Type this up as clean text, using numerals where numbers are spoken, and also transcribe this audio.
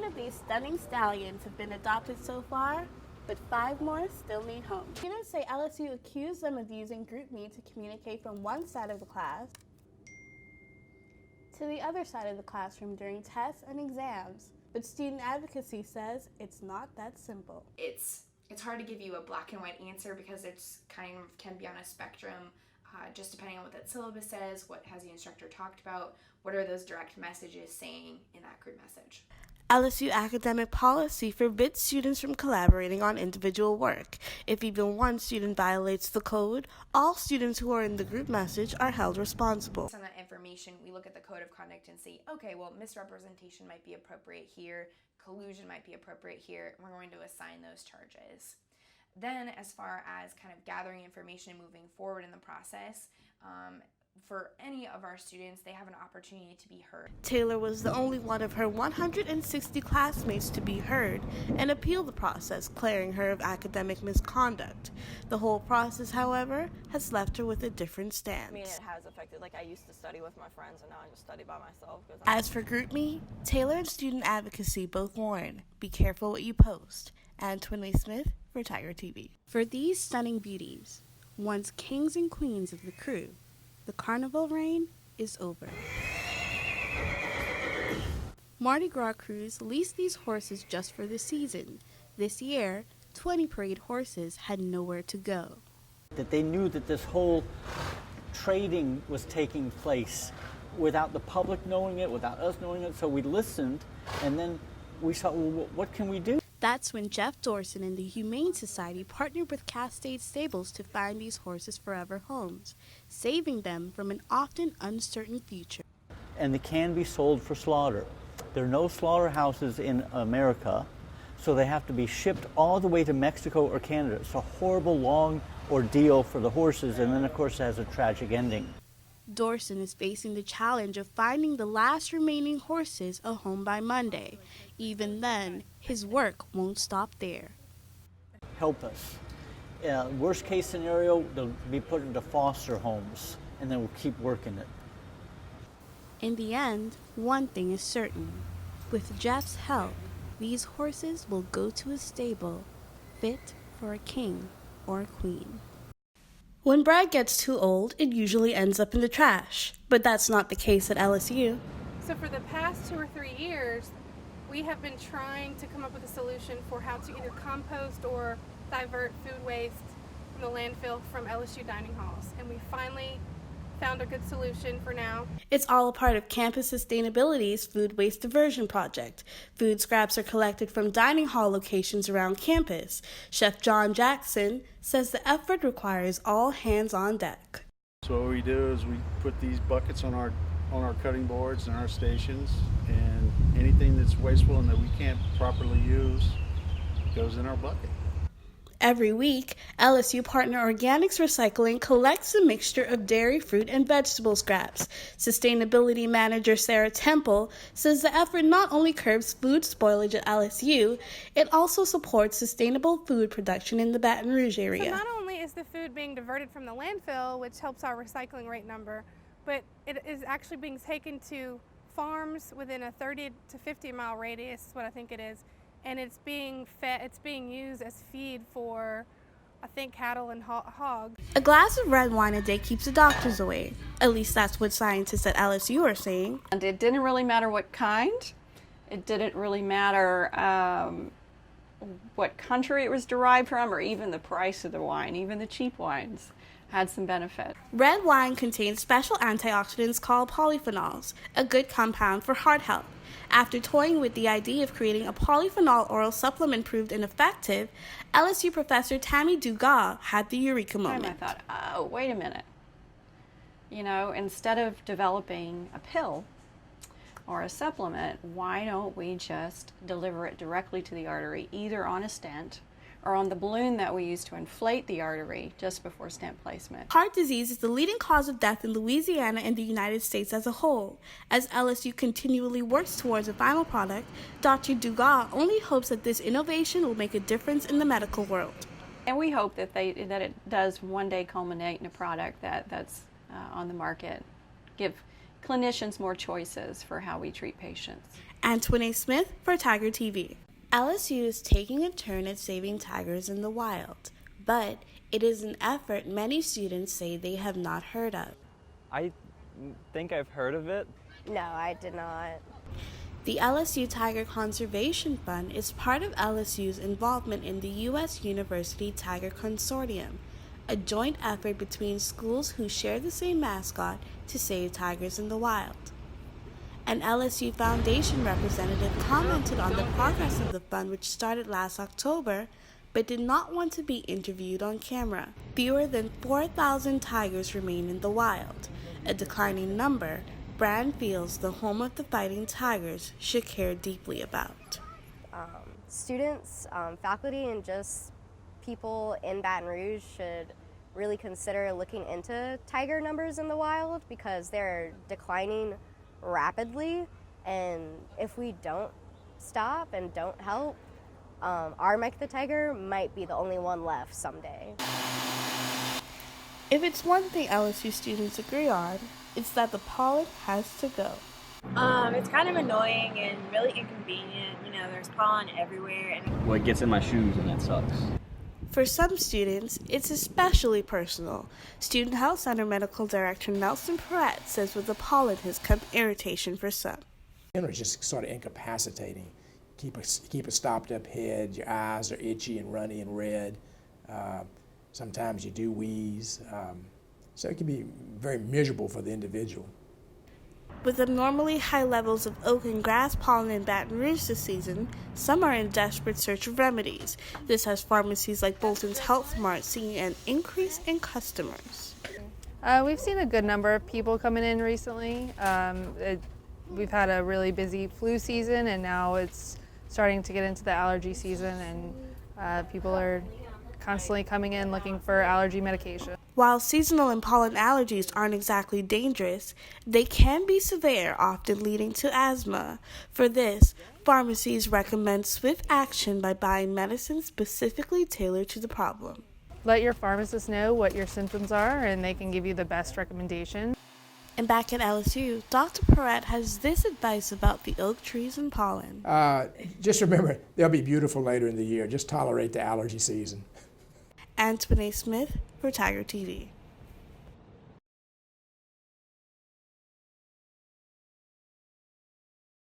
13 of these stunning stallions have been adopted so far, but 5 more still need homes. Students say LSU accused them of using GroupMe to communicate from one side of the class to the other side of the classroom during tests and exams. But student advocacy says it's not that simple. It's hard to give you a black and white answer because it's kind of can be on a spectrum, just depending on what that syllabus says, what has the instructor talked about, what are those direct messages saying in that group message. LSU academic policy forbids students from collaborating on individual work. If even one student violates the code, all students who are in the group message are held responsible. Based on that information, we look at the code of conduct and see, okay, well, misrepresentation might be appropriate here, collusion might be appropriate here, and we're going to assign those charges. Then, as far as kind of gathering information and moving forward in the process, for any of our students, they have an opportunity to be heard. Taylor was the only one of her 160 classmates to be heard and appeal the process, clearing her of academic misconduct. The whole process, however, has left her with a different stance. I mean, it has affected, I used to study with my friends and now I just study by myself. As for GroupMe, Taylor and student advocacy both warn, be careful what you post. Antwanae Smith for Tiger TV. For these stunning beauties, once kings and queens of the crew, the carnival reign is over. Mardi Gras crews leased these horses just for the season. This year, 20 parade horses had nowhere to go. That they knew that this whole trading was taking place without the public knowing it, without us knowing it, so we listened, and then we saw, well, what can we do? That's when Jeff Dorson and the Humane Society partnered with Cascade Stables to find these horses forever homes, saving them from an often uncertain future. And they can be sold for slaughter. There are no slaughterhouses in America, so they have to be shipped all the way to Mexico or Canada. It's a horrible, long ordeal for the horses, and then, of course, it has a tragic ending. Dorson is facing the challenge of finding the last remaining horses a home by Monday. Even then, his work won't stop there. Help us. Worst case scenario, they'll be put into foster homes, and then we'll keep working it. In the end, one thing is certain. With Jeff's help, these horses will go to a stable fit for a king or a queen. When bread gets too old, it usually ends up in the trash. But that's not the case at LSU. So for the past 2 or 3 years, we have been trying to come up with a solution for how to either compost or divert food waste from the landfill from LSU dining halls. And we finally found a good solution for now. It's all a part of Campus Sustainability's Food Waste Diversion Project. Food scraps are collected from dining hall locations around campus. Chef John Jackson says the effort requires all hands on deck. So what we do is we put these buckets on our cutting boards and our stations, and anything that's wasteful and that we can't properly use goes in our bucket. Every week, LSU Partner Organics Recycling collects a mixture of dairy, fruit, and vegetable scraps. Sustainability Manager Sarah Temple says the effort not only curbs food spoilage at LSU, it also supports sustainable food production in the Baton Rouge area. So not only is the food being diverted from the landfill, which helps our recycling rate number, but it is actually being taken to farms within a 30 to 50 mile radius, is what I think it is. And it's being used as feed for, I think, cattle and hogs. A glass of red wine a day keeps the doctors away. At least that's what scientists at LSU are saying. And it didn't really matter what kind. It didn't really matter what country it was derived from, or even the price of the wine. Even the cheap wines had some benefit. Red wine contains special antioxidants called polyphenols, a good compound for heart health. After toying with the idea of creating a polyphenol oral supplement proved ineffective, LSU professor Tammy Dugas had the eureka moment. I thought, oh, wait a minute. You know, instead of developing a pill or a supplement, why don't we just deliver it directly to the artery, either on a stent or on the balloon that we use to inflate the artery just before stent placement. Heart disease is the leading cause of death in Louisiana and the United States as a whole. As LSU continually works towards a final product, Dr. Dugas only hopes that this innovation will make a difference in the medical world. And we hope that it does one day culminate in a product that's on the market, give clinicians more choices for how we treat patients. Antwanae Smith for Tiger TV. LSU is taking a turn at saving tigers in the wild, but it is an effort many students say they have not heard of. I think I've heard of it. No, I did not. The LSU Tiger Conservation Fund is part of LSU's involvement in the U.S. University Tiger Consortium, a joint effort between schools who share the same mascot to save tigers in the wild. An LSU Foundation representative commented on the progress of the fund, which started last October, but did not want to be interviewed on camera. Fewer than 4,000 tigers remain in the wild, a declining number Brand feels the home of the fighting tigers should care deeply about. Students, faculty, and just people in Baton Rouge should really consider looking into tiger numbers in the wild because they're declining rapidly, and if we don't stop and don't help, our Mike the Tiger might be the only one left someday. If it's one thing LSU students agree on, it's that the pollen has to go. It's kind of annoying and really inconvenient. You know, there's pollen everywhere. And Well, it gets in my shoes and that sucks. For some students, it's especially personal. Student Health Center Medical Director Nelson Perrett says with the pollen has come irritation for some. It's just sort of incapacitating. Keep a stopped up head, your eyes are itchy and runny and red. Sometimes you do wheeze. So it can be very miserable for the individual. With abnormally high levels of oak and grass pollen in Baton Rouge this season, some are in desperate search of remedies. This has pharmacies like Bolton's Health Mart seeing an increase in customers. We've seen a good number of people coming in recently. We've had a really busy flu season, and now it's starting to get into the allergy season, and people are constantly coming in looking for allergy medication. While seasonal and pollen allergies aren't exactly dangerous, they can be severe, often leading to asthma. For this, pharmacies recommend swift action by buying medicines specifically tailored to the problem. Let your pharmacist know what your symptoms are, and they can give you the best recommendation. And back at LSU, Dr. Perrett has this advice about the oak trees and pollen. Just remember, they'll be beautiful later in the year. Just tolerate the allergy season. Antwanae Smith for Tiger TV.